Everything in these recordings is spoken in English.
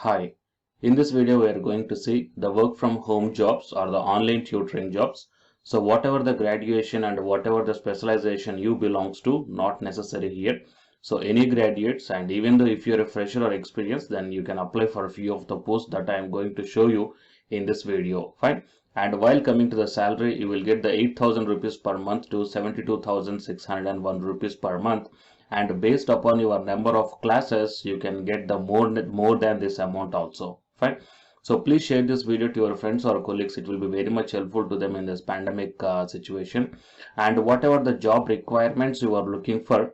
Hi, in this video we are going to see the work from home jobs or the online tutoring jobs. So whatever the graduation and whatever the specialization you belongs to, not necessary here. So any graduates, and even though if you're a fresher or experienced, then you can apply for a few of the posts that I am going to show you in this video. Fine. And while coming to the salary, you will get the 8,000 rupees per month to 72,601 rupees per month, and based upon your number of classes you can get the more than this amount also. Fine. So please share this video to your friends or colleagues. It will be very much helpful to them in this pandemic situation. And whatever the job requirements you are looking for,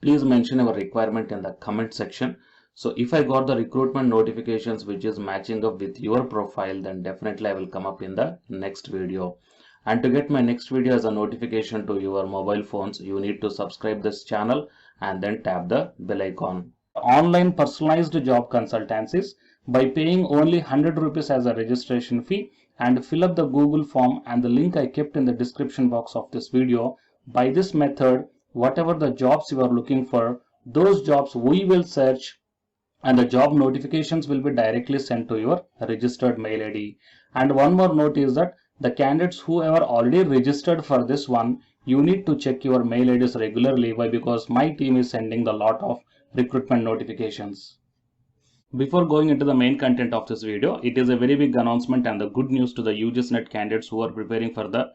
please mention your requirement in the comment section. So if I got the recruitment notifications which is matching up with your profile, then definitely I will come up in the next video. And to get my next video as a notification to your mobile phones, you need to subscribe this channel and then tap the bell icon. Online personalized job consultancies by paying only 100 rupees as a registration fee, and fill up the Google form and the link I kept in the description box of this video. By this method, whatever the jobs you are looking for, those jobs we will search, and the job notifications will be directly sent to your registered mail ID. And one more note is that the candidates who are already registered for this one, you need to check your mail IDs regularly. Why? Because my team is sending a lot of recruitment notifications. Before going into the main content of this video, it is a very big announcement and the good news to the UGSNet candidates who are preparing for the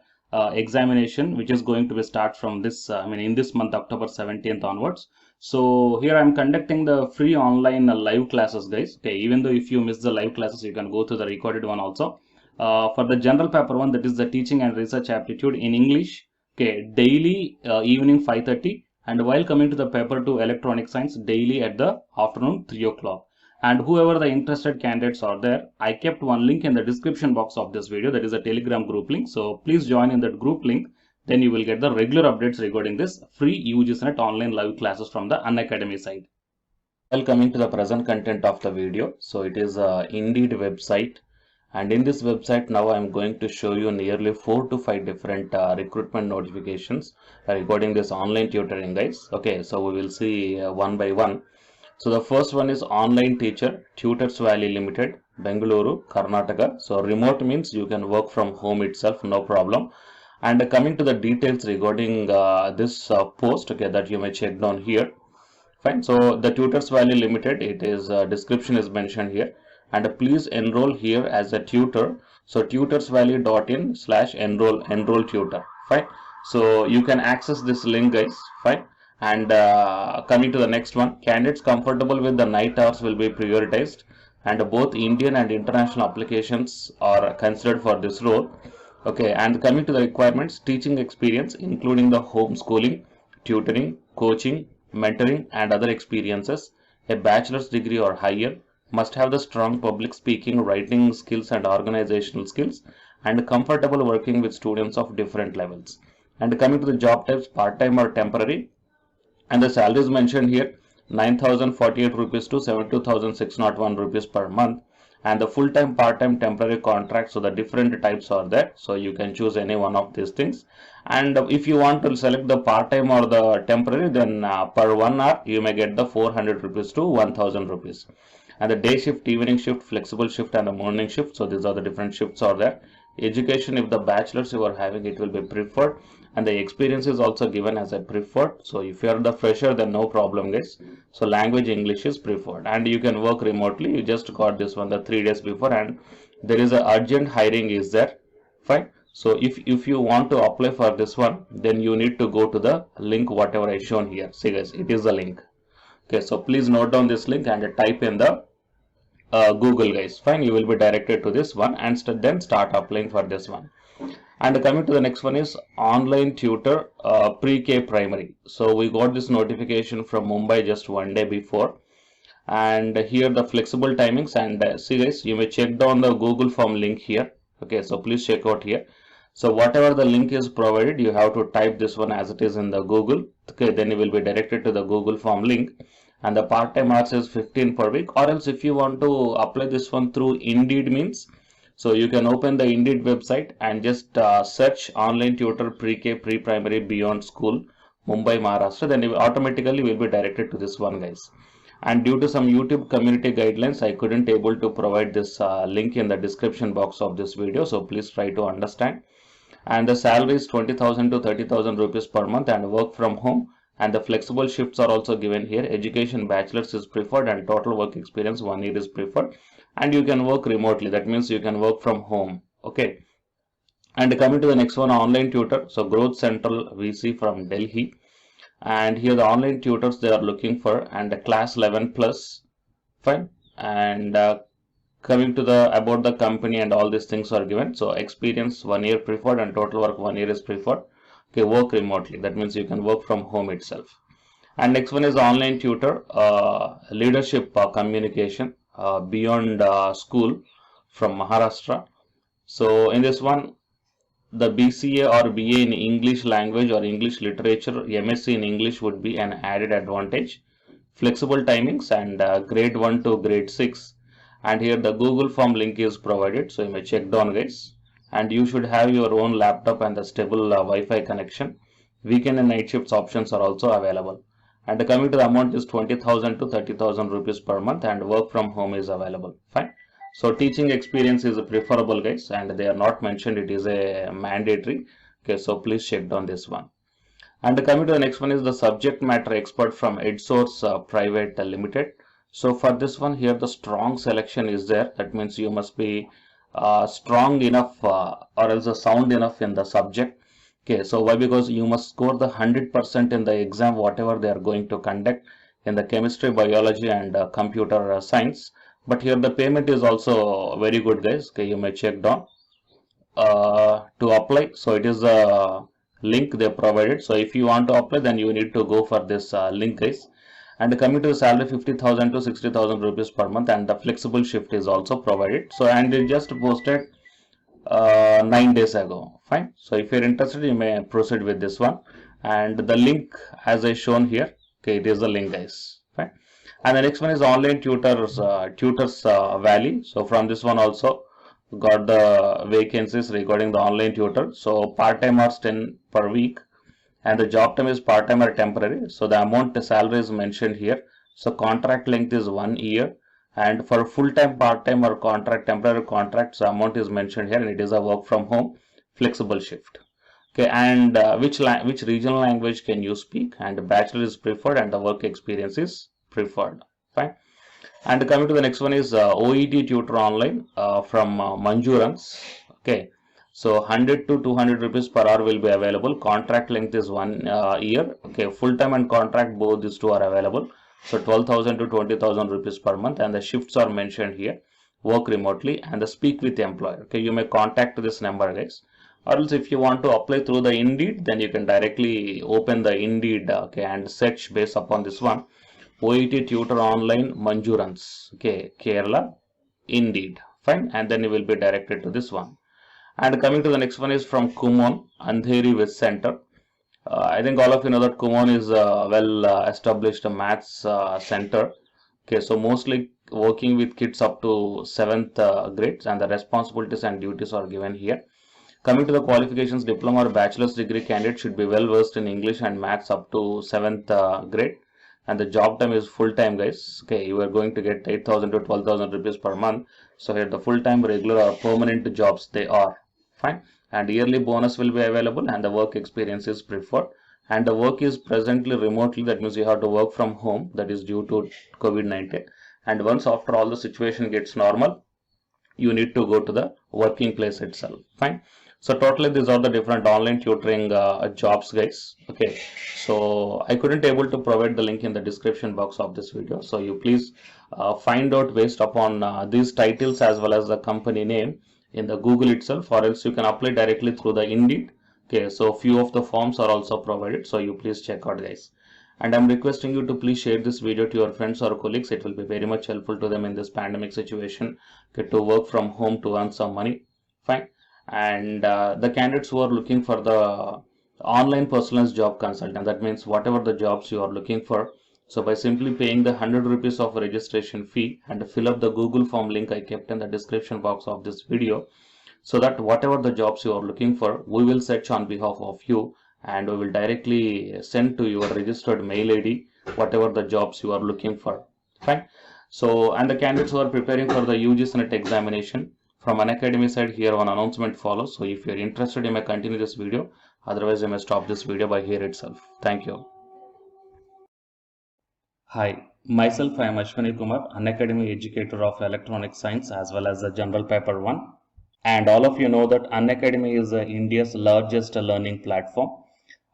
examination, which is going to be start from this, in this month, October 17th onwards. So here I'm conducting the free online live classes, guys. Okay, even though if you miss the live classes, you can go to the recorded one also. For the general paper one, that is the teaching and research aptitude in English. Okay, daily evening 5:30, and while coming to the paper 2 electronic science, daily at the afternoon 3 o'clock. And whoever the interested candidates are there, I kept one link in the description box of this video, that is a Telegram group link. So please join in that group link, then you will get the regular updates regarding this free UGSNet online live classes from the Unacademy side. Well, coming to the present content of the video, so it is a Indeed website, and in this website now I am going to show you nearly 4 to 5 different recruitment notifications regarding this online tutoring, guys. Okay, so we will see one by one. So the first one is online teacher, Tutors Valley Limited, Bengaluru, Karnataka. So remote means you can work from home itself, no problem. And coming to the details regarding this post, okay, that you may check down here. Fine. So the Tutors Valley Limited, it is description is mentioned here, and please enroll here as a tutor. So tutorsvalley.in/enroll tutor. Fine. So you can access this link, guys. Fine. And coming to the next one, candidates comfortable with the night hours will be prioritized, and both Indian and international applications are considered for this role. Okay, and coming to the requirements, teaching experience including the homeschooling, tutoring, coaching, mentoring and other experiences, a bachelor's degree or higher, must have the strong public speaking, writing skills and organizational skills, and comfortable working with students of different levels. And coming to the job types, part-time or temporary, and the salary is mentioned here, 9,048 rupees to 72,601 rupees per month, and the full-time, part-time, temporary contract. So the different types are there, so you can choose any one of these things. And if you want to select the part-time or the temporary, then per 1 hour you may get the 400 rupees to 1,000 rupees. And the day shift, evening shift, flexible shift and the morning shift, so these are the different shifts are there. Education, if the bachelor's you are having, it will be preferred, and the experience is also given as a preferred. So if you are the fresher, then no problem, guys. So language English is preferred, and you can work remotely. You just got this one the 3 days before, and there is a urgent hiring is there. Fine. So if you want to apply for this one, then you need to go to the link whatever I shown here. See, guys, it is the link. Okay, so please note down this link and type in the Google, guys. Fine, you will be directed to this one, and then start applying for this one. And coming to the next one is online tutor, pre-K primary. So we got this notification from Mumbai just 1 day before, and here the flexible timings, and see, guys, you may check down the Google form link here. Okay, so please check out here. So whatever the link is provided, you have to type this one as it is in the Google. Okay, then you will be directed to the Google form link, and the part-time hours is 15 per week. Or else if you want to apply this one through Indeed means, so you can open the Indeed website and just search online tutor pre-K, pre-primary, beyond school, Mumbai, Maharashtra. Then you automatically will be directed to this one, guys. And due to some YouTube community guidelines, I couldn't able to provide this link in the description box of this video, so please try to understand. And the salary is 20,000 to 30,000 rupees per month and work from home, and the flexible shifts are also given here. Education bachelor's is preferred and total work experience 1 year is preferred, and you can work remotely, that means you can work from home. Okay, and coming to the next one, online tutor. So Growth Central VC from Delhi, and here the online tutors they are looking for, and the class 11 plus, fine. And coming to the about the company and all these things are given. So experience 1 year preferred and total work 1 year is preferred. Okay, work remotely, that means you can work from home itself. And next one is online tutor, leadership communication, beyond school from Maharashtra. So in this one, the BCA or BA in English language or English literature, MSc in English would be an added advantage. Flexible timings, and grade 1 to grade 6. And here the Google form link is provided, so you may check down guys. And you should have your own laptop and the stable Wi-Fi connection. Weekend and night shifts options are also available. And coming to the amount is 20,000 to 30,000 rupees per month, and work from home is available. Fine. So teaching experience is preferable guys, and they are not mentioned, it is a mandatory. Okay, so please check down this one. And coming to the next one is the subject matter expert from EdSource Private Limited. So for this one here, the strong selection is there. That means you must be strong enough or else sound enough in the subject. Okay, so why? Because you must score the 100% in the exam, whatever they are going to conduct in the chemistry, biology, and computer science. But here the payment is also very good guys. Okay, you may check down to apply. So it is a link they provided. So if you want to apply, then you need to go for this link guys. And coming to the salary, 50,000 to 60,000 rupees per month, and the flexible shift is also provided. So and it just posted 9 days ago. Fine. So if you're interested, you may proceed with this one. And the link as I shown here, okay, it is the link guys. Fine. And the next one is online tutors Valley. So from this one also got the vacancies regarding the online tutor. So part-time hours 10 per week, and the job term is part-time or temporary. So the amount, the salary is mentioned here. So contract length is 1 year, and for full-time, part-time, or contract, temporary contracts, the amount is mentioned here, and it is a work from home, flexible shift. Okay, and which regional language can you speak? And bachelor is preferred, and the work experience is preferred. Fine. And coming to the next one is OET tutor online from Manjurans. Okay, so 100 to 200 rupees per hour will be available. Contract length is 1 year. Okay, full-time and contract, both these two are available. So 12,000 to 20,000 rupees per month, and the shifts are mentioned here. Work remotely, and the speak with the employer. Okay, you may contact this number guys. Or else if you want to apply through the Indeed, then you can directly open the Indeed, okay, and search based upon this one. OET tutor online Manjurans, okay, Kerala, Indeed. Fine, and then you will be directed to this one. And coming to the next one is from Kumon, Andheri West Center. I think all of you know that Kumon is a well established maths center. Okay, so mostly working with kids up to 7th grades, and the responsibilities and duties are given here. Coming to the qualifications, diploma or bachelor's degree candidate should be well versed in English and maths up to 7th grade. And the job time is full time guys. Okay, you are going to get 8,000 to 12,000 rupees per month. So here the full time, regular, or permanent jobs they are. Fine. And yearly bonus will be available, and the work experience is preferred. And the work is presently remotely, that means you have to work from home, that is due to COVID-19. And once after all the situation gets normal, you need to go to the working place itself. Fine. So totally these are the different online tutoring jobs guys. Okay, so I couldn't able to provide the link in the description box of this video, so you please find out based upon these titles as well as the company name in the Google itself, or else you can apply directly through the Indeed. Okay, so few of the forms are also provided, so you please check out guys. And I'm requesting you to please share this video to your friends or colleagues. It will be very much helpful to them in this pandemic situation, okay, to work from home to earn some money. Fine. And the candidates who are looking for the online personalized job consultant, that means whatever the jobs you are looking for, so by simply paying the 100 rupees of registration fee and fill up the Google form link I kept in the description box of this video, so that whatever the jobs you are looking for, we will search on behalf of you, and we will directly send to your registered mail ID whatever the jobs you are looking for. Fine. So, and the candidates who are preparing for the UGC NET examination, from Unacademy side, here one announcement follows. So if you're interested, you may continue this video. Otherwise, you may stop this video by here itself. Thank you. Hi, myself I am Ashwani Kumar, Unacademy educator of Electronic Science as well as the General Paper 1. And all of you know that Unacademy is India's largest learning platform.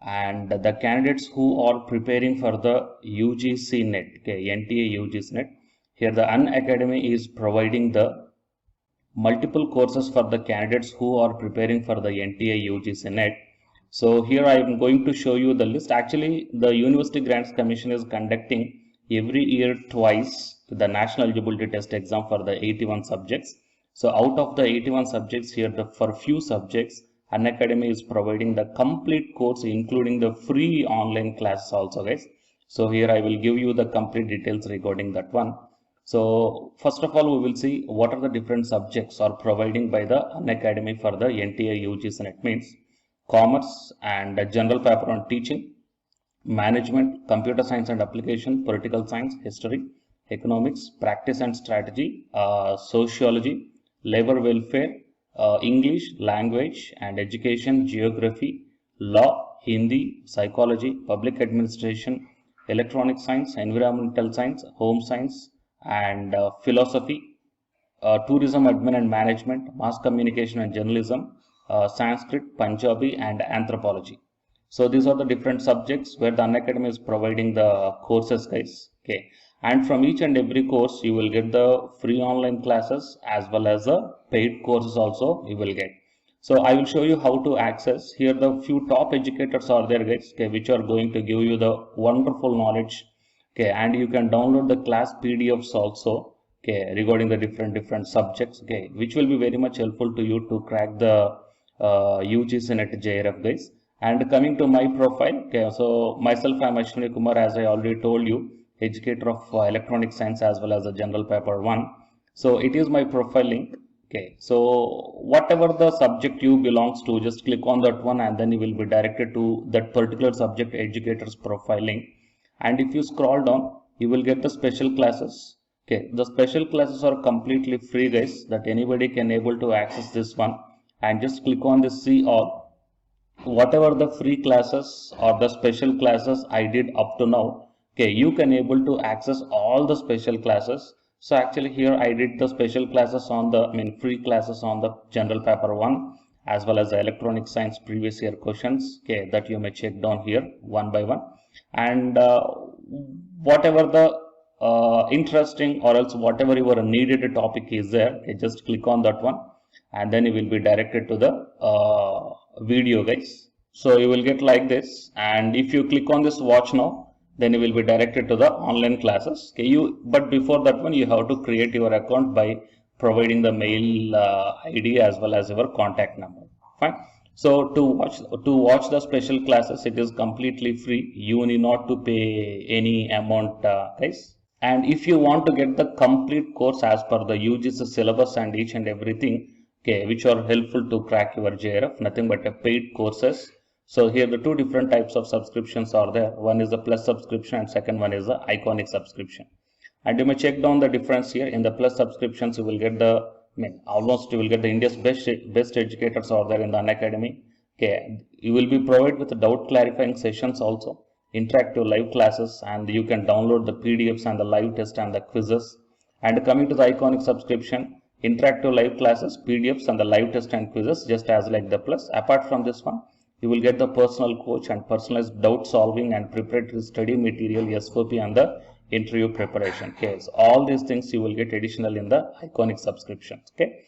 And the candidates who are preparing for the UGC NET, okay, NTA UGC NET, here the Unacademy is providing the multiple courses for the candidates who are preparing for the NTA UGC NET. So here I am going to show you the list. Actually, the University Grants Commission is conducting every year twice the National Eligibility Test exam for the 81 subjects. So out of the 81 subjects here, for few subjects, Unacademy is providing the complete course, including the free online classes also, guys. So here I will give you the complete details regarding that one. So first of all, we will see what are the different subjects are providing by the Unacademy for the NTA UGC NET. Means commerce and general paper on teaching, management, computer science and application, political science, history, economics, practice and strategy, sociology, labor welfare, English, language and education, geography, law, Hindi, psychology, public administration, electronic science, environmental science, home science and philosophy, tourism admin and management, mass communication and journalism, Sanskrit, Punjabi and anthropology. So these are the different subjects where the Unacademy is providing the courses, guys. Okay, and from each and every course you will get the free online classes as well as the paid courses also you will get. So I will show you how to access. Here the few top educators are there, guys, okay, which are going to give you the wonderful knowledge. Okay, and you can download the class PDFs also, okay, regarding the different subjects, okay, which will be very much helpful to you to crack the UGC NET JRF, guys. And coming to my profile, okay, so myself I am Ashwani Kumar, as I already told you, educator of electronic science as well as the general paper 1. So it is my profile link. Okay, so whatever the subject you belongs to, just click on that one and then you will be directed to that particular subject educator's profile link. And if you scroll down, you will get the special classes. Okay, the special classes are completely free, guys, that anybody can able to access this one. And just click on this see all. Whatever the free classes or the special classes I did up to now, okay, you can able to access all the special classes. So actually here I did the special classes on the free classes on the general paper 1 as well as the electronic science previous year questions, okay, that you may check down here one by one. And whatever the interesting or else whatever your needed topic is there, okay, just click on that one and then you will be directed to the video, guys. So you will get like this, and if you click on this watch now, then you will be directed to the online classes. Okay, but before that one you have to create your account by providing the mail ID as well as your contact number. Fine. So to watch the special classes, it is completely free. You need not to pay any amount, guys. And if you want to get the complete course as per the UGC syllabus and each and everything, okay, which are helpful to crack your JRF, nothing but a paid courses. So here the two different types of subscriptions are there. One is the plus subscription and second one is the iconic subscription. And you may check down the difference here. In the plus subscriptions, you will get the almost you will get the India's best educators are there in the Unacademy. Okay, you will be provided with the doubt clarifying sessions also, interactive live classes, and you can download the PDFs and the live test and the quizzes. And coming to the iconic subscription, interactive live classes, PDFs and the live test and quizzes, just as like the plus. Apart from this one, you will get the personal coach and personalized doubt solving and preparatory study material, SOP and the interview preparation. Okay, so all these things you will get additional in the iconic subscription. Okay,